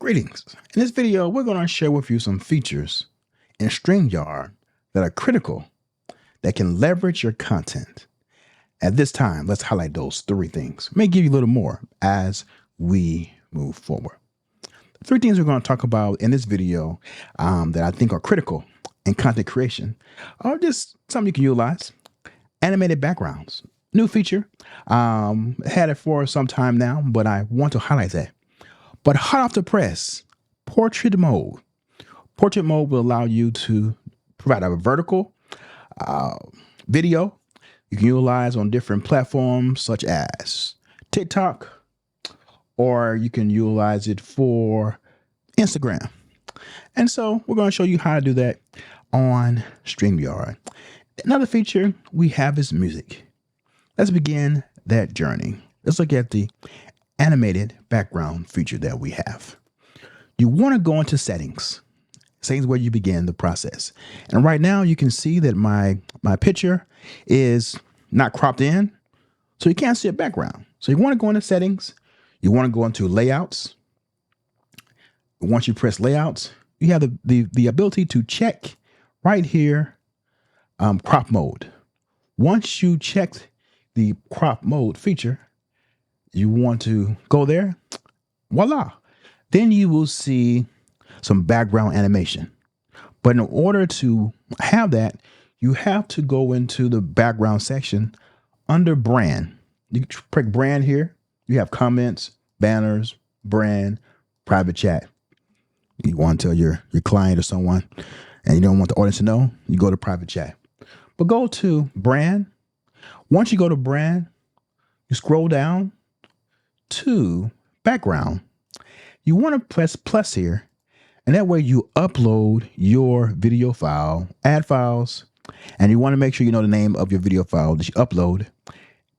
Greetings. In this video, we're going to share with you some features in StreamYard that are critical that can leverage your content. At this time, let's highlight those three things. May give you a little more as we move forward. The three things we're going to talk about in this video that I think are critical in content creation are just something you can utilize. Animated backgrounds, new feature. Had it for some time now, but I want to highlight that. But hot off the press, portrait mode. Portrait mode will allow you to provide a vertical video you can utilize on different platforms such as TikTok, or you can utilize it for Instagram. And so we're going to show you how to do that on StreamYard. Another feature we have is music. Let's begin that journey. Let's look at the animated background feature that we have. You want to go into settings. Settings where you begin the process. And right now you can see that my picture is not cropped in, so you can't see a background. So you want to go into settings. You want to go into layouts. Once you press layouts, you have the ability to check right here crop mode. Once you check the crop mode feature, you want to go there, voila. Then you will see some background animation. But in order to have that, you have to go into the background section under brand. You click brand here. You have comments, banners, brand, private chat. You want to tell your client or someone and you don't want the audience to know, you go to private chat. But go to brand. Once you go to brand, you scroll down to background. You want to press plus here, and that way you upload your video file, add files, and you want to make sure you know the name of your video file that you upload,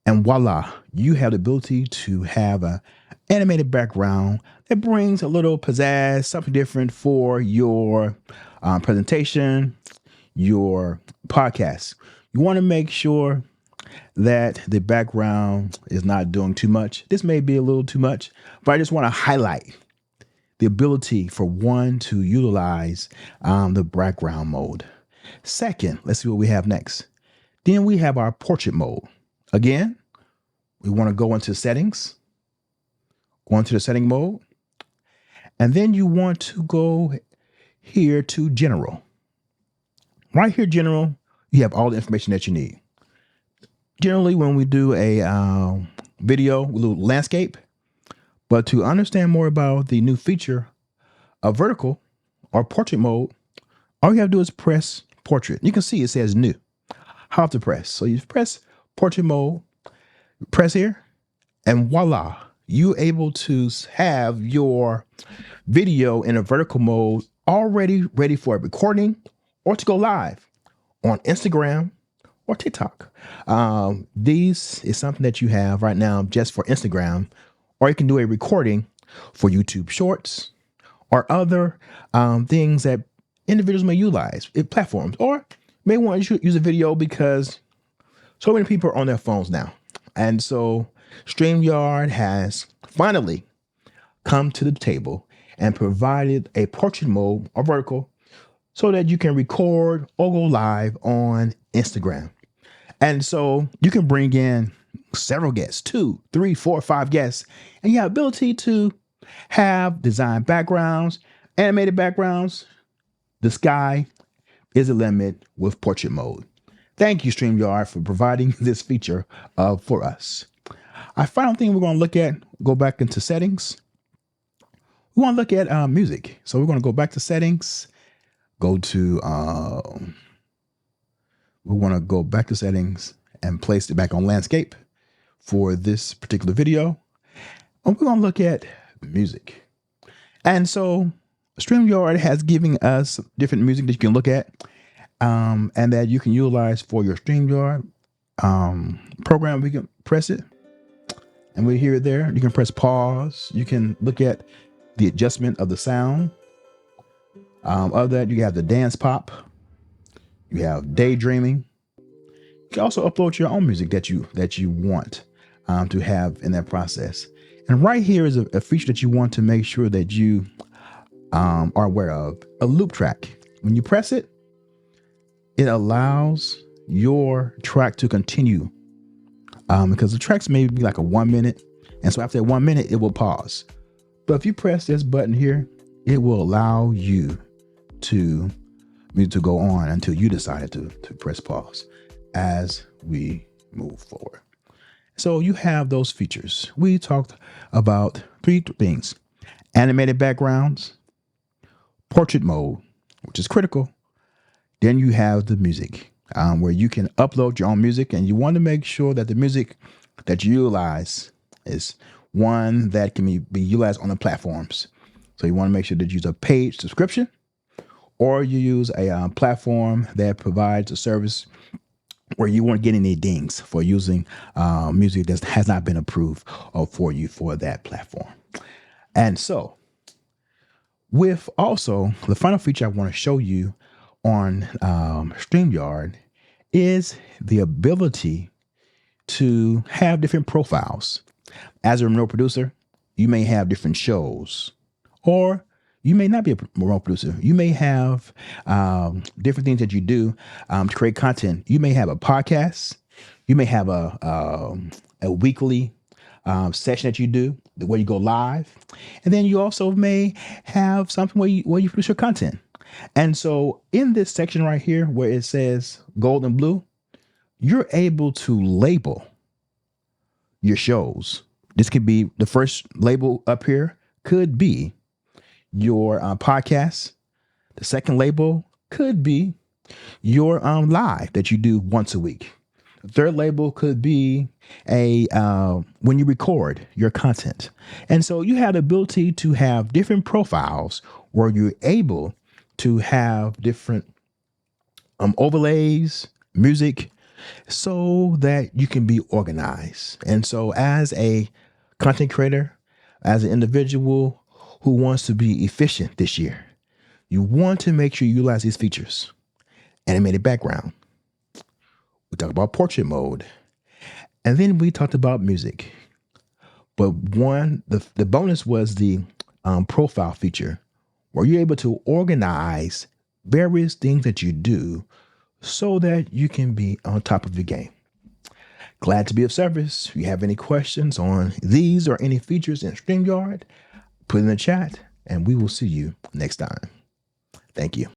and voila, you have the ability to have an animated background that brings a little pizzazz, something different for your presentation, your podcast. You want to make sure that the background is not doing too much. This may be a little too much, but I just want to highlight the ability for one to utilize the background mode. Second, let's see what we have next. Then we have our portrait mode. Again, we want to go into settings, go into the setting mode, and then you want to go here to general. Right here, general, you have all the information that you need. Generally, when we do a video, we do landscape, but to understand more about the new feature of vertical or portrait mode, all you have to do is press portrait. You can see it says new. How to press. So you press portrait mode, press here, and voila, you're able to have your video in a vertical mode already ready for a recording or to go live on Instagram or TikTok. These is something that you have right now just for Instagram, or you can do a recording for YouTube Shorts or other things that individuals may utilize in platforms, or may want to use a video because so many people are on their phones now. And so StreamYard has finally come to the table and provided a portrait mode or vertical so that you can record or go live on Instagram. And so you can bring in several guests, 2, 3, 4, 5 guests, and you have ability to have design backgrounds, animated backgrounds. The sky is the limit with portrait mode. Thank you, StreamYard, for providing this feature for us. Our final thing we're going to look at, go back into settings. We want to look at music. So we're going to go back to settings, go to, we want to go back to settings and place it back on landscape for this particular video. And we're going to look at music. And so StreamYard has given us different music that you can look at and that you can utilize for your StreamYard program. We can press it and we hear it there. You can press pause. You can look at the adjustment of the sound. Of that, you have the dance pop. You have daydreaming. You can also upload your own music that you want to have in that process. And right here is a feature that you want to make sure that you are aware of, a loop track. When you press it, it allows your track to continue because the tracks may be like a 1 minute. And so after that 1 minute, it will pause. But if you press this button here, it will allow you to go on until you decided to press pause as we move forward. So you have those features. We talked about 3 things: animated backgrounds, portrait mode, which is critical. Then you have the music, where you can upload your own music, and you want to make sure that the music that you utilize is one that can be utilized on the platforms. So you want to make sure that you use a paid subscription, or you use a platform that provides a service where you won't get any dings for using music that has not been approved for you for that platform. And so, with also the final feature I want to show you on StreamYard is the ability to have different profiles. As a remote producer, you may have different shows, or you may not be a remote producer. You may have different things that you do to create content. You may have a podcast. You may have a weekly session that you do where you go live, and then you also may have something where you produce your content. And so in this section right here where it says gold and blue, you're able to label your shows. This could be the first label up here could be your podcast. The second label could be your live that you do once a week. The third label could be when you record your content. And so you have the ability to have different profiles where you're able to have different overlays, music, so that you can be organized. And so as a content creator, as an individual who wants to be efficient this year, you want to make sure you utilize these features. Animated background. We talked about portrait mode. And then we talked about music. But the bonus was the profile feature, where you're able to organize various things that you do so that you can be on top of your game. Glad to be of service. If you have any questions on these or any features in StreamYard, put in the chat, and we will see you next time. Thank you.